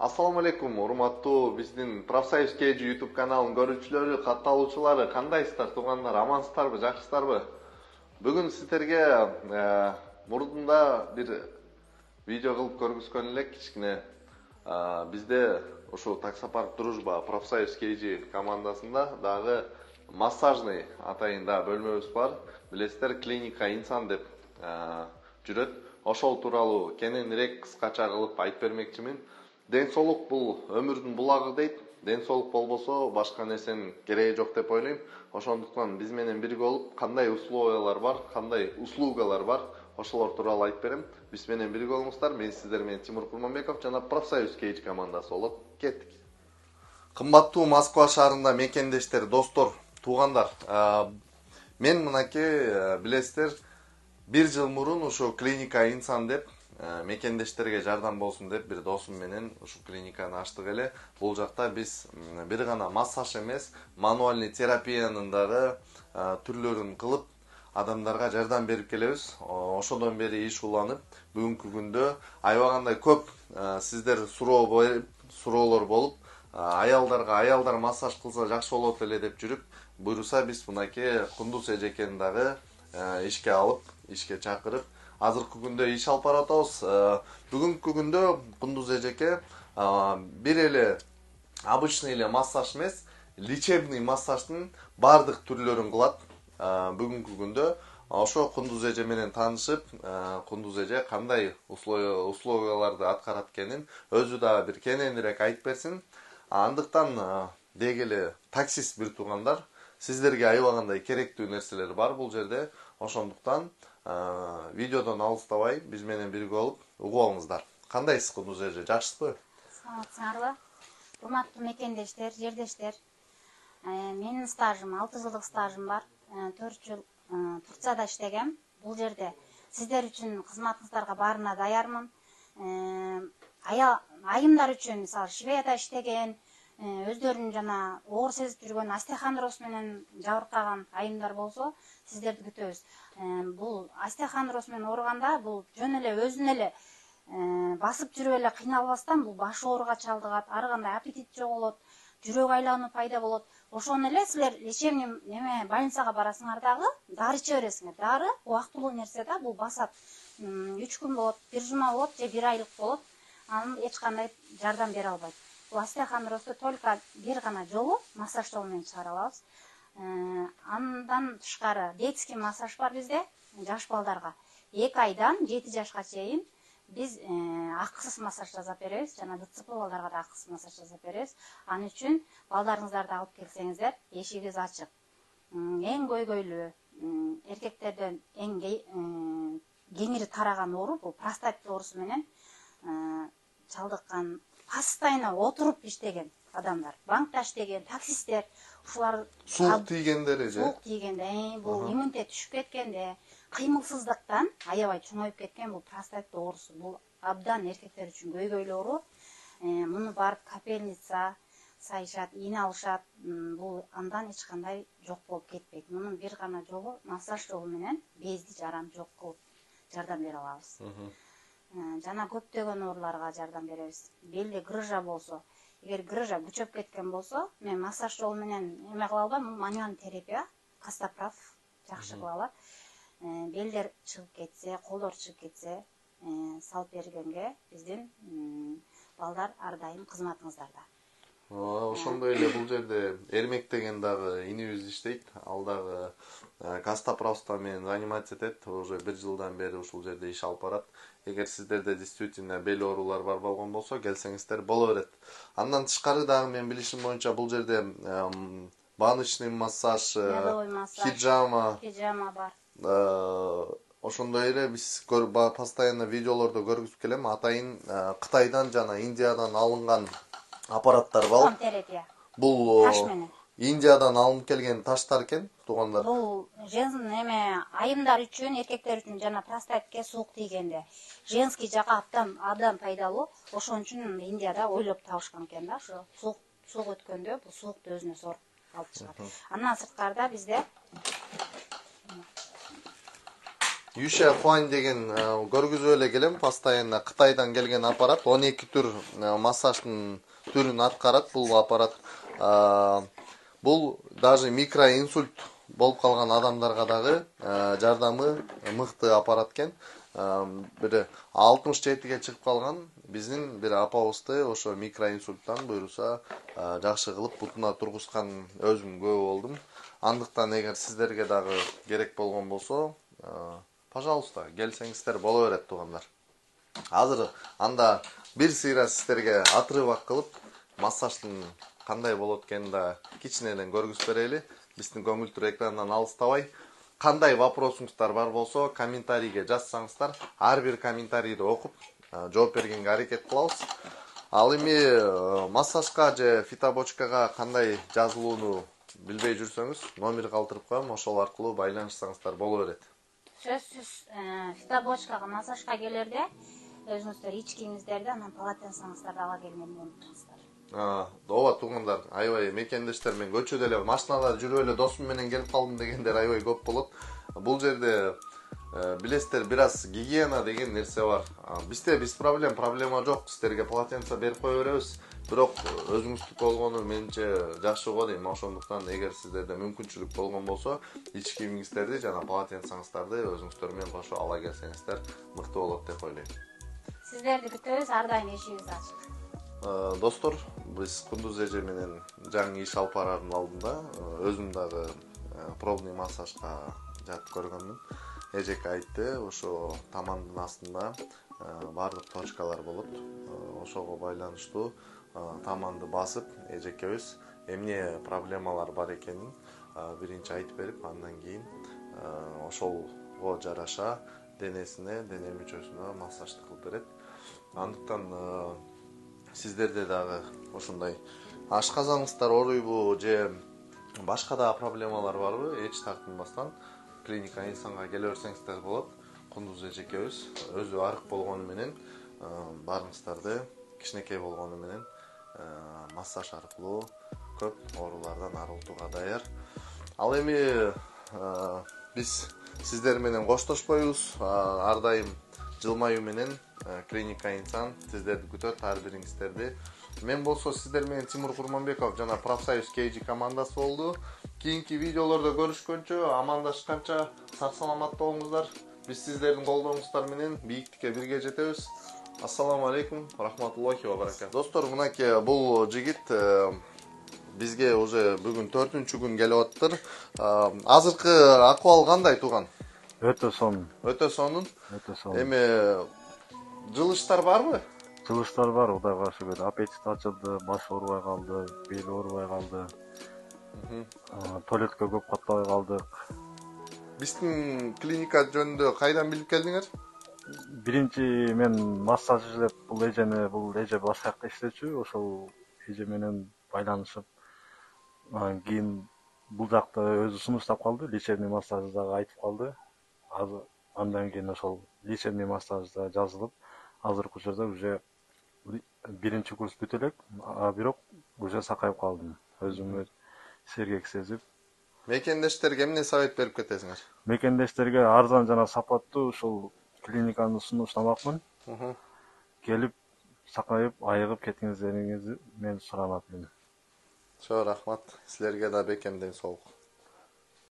Assalamu алейкум, урматтуу биздин Профсоюз KG YouTube каналынын көрүүчүлөрү, катталуучулары, кандайсыздар, туугандар, амансыздарбы, жакшысыздарбы? Бүгүн сиздерге мурдунда бир видео кылып көргүзгөн элек, кичине бизде ушу таксопарк Дружба Профсоюз KG командасында дагы массажный атайында бөлмөбүз бар. Билесиздер, клиника инсан деп жүрөт. Ошол тууралуу кененирээк кыскача кылып айтып бермекчимин. Ден соолук бул өмүрдүн булагы дейт. Ден соолук болбосо башка нерсенин кереги жок деп ойлойм. Ошондуктан биз менен бирге болуп, кандай условиялар бар, кандай услугалар бар, ошолор тууралуу айтып берем. Биз менен бирге болуңуздар. Мен сиздер менен Тимур Курманбеков жана Профсоюз KG командасы болот. Кеттик. Кымбаттуу Москва шаарында мекендештер, достор, туугандар. Мен мынакей билесиздер, 1 жыл мурун ушу клиника инсан деп мекендештерге жардам болсун деп бир досум менен ушу клиниканы ачтык эле. Бул жакта биз бир гана массаж эмес, мануальный терапиянын дагы түрлөрүн кылып, адамдарга жардам берип келебиз. Ошодон бери иш уланып, бүгүнкү күндө аябагандай көп сиздер суроолор болуп, аялдар массаж кылса жакшы болот эле деп жүрүп, буйруса биз мынакей Кундуз эжекени дагы ишке алып, ишке чакырып, азыркы күндө иш алып баратабыз. Бүгүнкү күндө Кундуз эжеке бир эле обычный эле массаж эмес, лечебный массаждын бардык түрлөрүн кылат. Бүгүнкү күндө ошо Кундуз эже менен таанышып, Кундуз эже кандай условияларды аткарат экенин өзү да бир кененирээк айтып берсин. Андыктан дегеле таксист бир туугандар, сиздерге аябагандай керектүү нерселер бар бул жерде. Ошондуктан видеодон алыстабай биз менен бирге болуп угуп алыңыздар. Кандайсыз Кундуз эже, жакшысызбы? Саламатсыңарбы? Урматтуу мекендештер, жердештер. Менин стажым 6 жылдык стажым бар. 4 жыл Турцияда иштегем. Бул жерде сиздер үчүн кызматыңыздарга баарына даярмын. Айымдар үчүн, мисалы, Шведияда иштеген, өздөрүнүн жана оор сезип жүргөн остеохондроз менен жабыркаган айымдар болсо, сиздерди күтөбүз. Бул остеохондроз менен ооруганда, бул жөн эле өзүн эле басып жүрүп эле кыйналбастан бул баш ооруга чалдыгат, ары кандай аппетит жоголот, жүрөк айлануу пайда болот. Ошону эле силер лечебный больницага барасыңар дагы, дары иче бересиңер. Дары убактылуу нерсе да, бул басат. 3 күн болот, 1 жума болот же 1 айлык болот. Анын эч кандай жардам бере албайт. Бул остеохондрозду только бир гана жолу массаж жолу менен чыгара алабыз. Андан тышкары детский массаж бар бизде, жаш балдарга 2 айдан 7 жашка чейин биз акысыз массаж жасап беребиз, жана ДЦП балдарга да акысыз массаж жасап беребиз. Аны үчүн балдарыңыздарды алып келсеңиздер, эшигибиз ачык. Эң көйгөйлүү, эркектерден эң кеңири тараган оору бул простат оорусу менен чалдыккан, постоянно отуруп иштеген адамдар, банкта иштеген, таксисттер, ушулар суук тийгендер же? Суук тийгенде, бул иммунитет түшүп кеткенде, кыймылсыздыктан аябай чоңоюп кеткен бул простат оорусу. Бул абдан эркектер үчүн көйгөйлүү оору. Муну барып капельница сайышат, ийне алышат. Бул андан эч кандай жок болуп кетпейт. Мунун бир гана жолу массаж жолу менен безди жаран жок кылып жардам бере алабыз. Жана көптөгөн ооруларга жардам беребиз. Белде грыжа болсо, эгер грыжа күчөп кеткен болсо, мен массаж жолу менен эме кыла албайм, мануальный терапия, Костоправ жакшы кыла алат. Белдер чыгып кетсе, колдор чыгып кетсе, салып бергенге биздин балдар ар дайым кызматыңыздарда. Ошондой эле бул жерде Эрмек деген дагы инибиз иштейт. Ал дагы Костоправ менен заниматься этет. Уже 1 жылдан бери ушул жерде иш алып барат. Эгер сиздерде действительно бел оорулар бар болгон болсо, келсеңиздер боло берет. Андан тышкары дагы мен билишим боюнча бул жерде баночный массаж, хиджама бар. ошондой эле биз постоянно видеолордо көргүзүп келем. Атайын Кытайдан жана Индиядан алынган аппараттар бар. Терапия. Бул Таш менен. Индиядан алынып келген таштар экен, туугандар. Бул эме айымдар үчүн, эркектер үчүн жана простатке суук тийгенде женский жака абдан пайдалуу. Ошон үчүн Индияда ойлоп табышкан экен да, ошо суук өткөндө бул суукту өзүнө соруп алып чыгат. Андан сырткарда бизде Юша Хуань деген көргүзүп эле келем. Постоянно Кытайдан келген аппарат 12 түр массаждын түрүн аткарат бул аппарат. Бул даже микроинсульт болуп калган адамдарга дагы жардамы мыкты аппарат экен. Бир 67ге чыгып калган биздин бир апабызды ошо микроинсульттан буюрса жакшы кылып бутуна тургузган өзүм күбө болдум. Андыктан эгер сиздерге дагы керек болгон болсо, пожалуйста, келсеңиздер боло берет, туугандар. Азыр анда бир сыйра сиздерге отрывок кылып, массаждын кандай болот экенин да кичинеден көргүзүп берели. Биздин көңүлтүр экрандан алыстабай. Кандай вопросуңуздар бар болсо, комментарийге жазсаңыздар, ар бир комментарийди окуп, жооп бергенге аракет кылабыз. Ал эми массажга же фитобочкага кандай жазылууну билбей жүрсөңүз, номер калтырып коем, ошол аркылуу байланышсаңыздар боло берет. сөзсүз фитобочкага, массажга келерде өзүңүздөр ичкиңиздерди, анан полотенцаңыздарды ала келмеден унутпаңыздар. Ооба, туугандар, аябай мекендештер мен көчөдө эле машинада жүрүп эле досум менен келип калдым дегендер аябай көп болот. Бул жерде билесиздер, бир аз гигиена деген нерсе бар. Бизде проблема жок. Сиздерге полотенце берип кое беребиз. Бирок өзүңүздүкү болгону менимче жакшы го дейм. Ошондуктан эгер сиздерде мүмкүнчүлүк болгон болсо, ич кийимиңиздерди жана полотенцаңыздарды өзүңүздөр менен кошо ала келсеңиздер мыкты болот деп ойлойм. Сиздерди күтөбүз, ар дайым эшигибиз ачык. Достор, биз Кундуз эже менен жаңы иш алып бараардын алдында өзүм дагы пробный массажга жатып көргөнмүн. Эжеке айтты, ошо тамандын астында баардык точкалар болот. Ошого байланыштуу таманды басып, эжекебиз эмне проблемалар бар экенин биринчи айтып берип, андан кийин ошого жараша денесине, дене мүчөсүнө массажды кылып берет. Андыктан сиздерде дагы ошондой ашказаныңыздар ооруйбу же башка да проблемалар барбы? Эч тартынбастан клиника инсанга келе берсеңиздер болот. Кундуз эжекебиз өзү арык болгону менен баарыңыздарды кичинекей болгону менен массаж аркылуу көп оорулардан арылтууга даяр. Ал эми биз сиздер менен коштошпойбуз. Ар дайым жылмаюу менен клиника инсан сиздерди күтөт, ар бириңиздерди. Мен болсо сиздер менен Тимур Курманбеков жана Профсоюз KG командасы болду. Кийинки видеолордо көрүшкөнчө, амандашканча сак саламат болуңуздар. Биз сиздердин колдооңуздар менен бийиктикке бирге жетебиз. Ассаламу алейкум, рахматуллахи ва баракат. Достор, мынакей бул жигит бизге уже бүгүн 4-күн келип атыптыр. Азыркы акыбал кандай, тууган? Өтө сонун. Өтө сонун. Өтө сонун. Эми жылыштар барбы? Жылыштар бар, Кудайга шүгүр. Аппетит ачылды, баш оорубай калды, бел оорубай калды. Туалетке көп каттабай калдык. Биздин клиника жөнүндө кайдан билип келдиңер? Биринчи мен массаж издеп, бул эже башка жакта иштечү, ошол эже менен байланышып, анан кийин бул жакта өзү сунуштап калды, лечебный массаж дагы айтып калды. Андан кийин ошол лечебный массажда жазылып, азыркы учурда уже биринчи курс бүтө элек, бирок уже сакайып калдым. Өзүмө сергек сезип. Мекендештерге эмне совет берип кетесиңер? Мекендештерге арзан жана сапаттуу ушул клиниканы сунуштамакмын. Келип, сакайып, айыгып кетиңиздериңизди мен суранат элем. Чоң рахмат. Силерге да бекем ден соолук.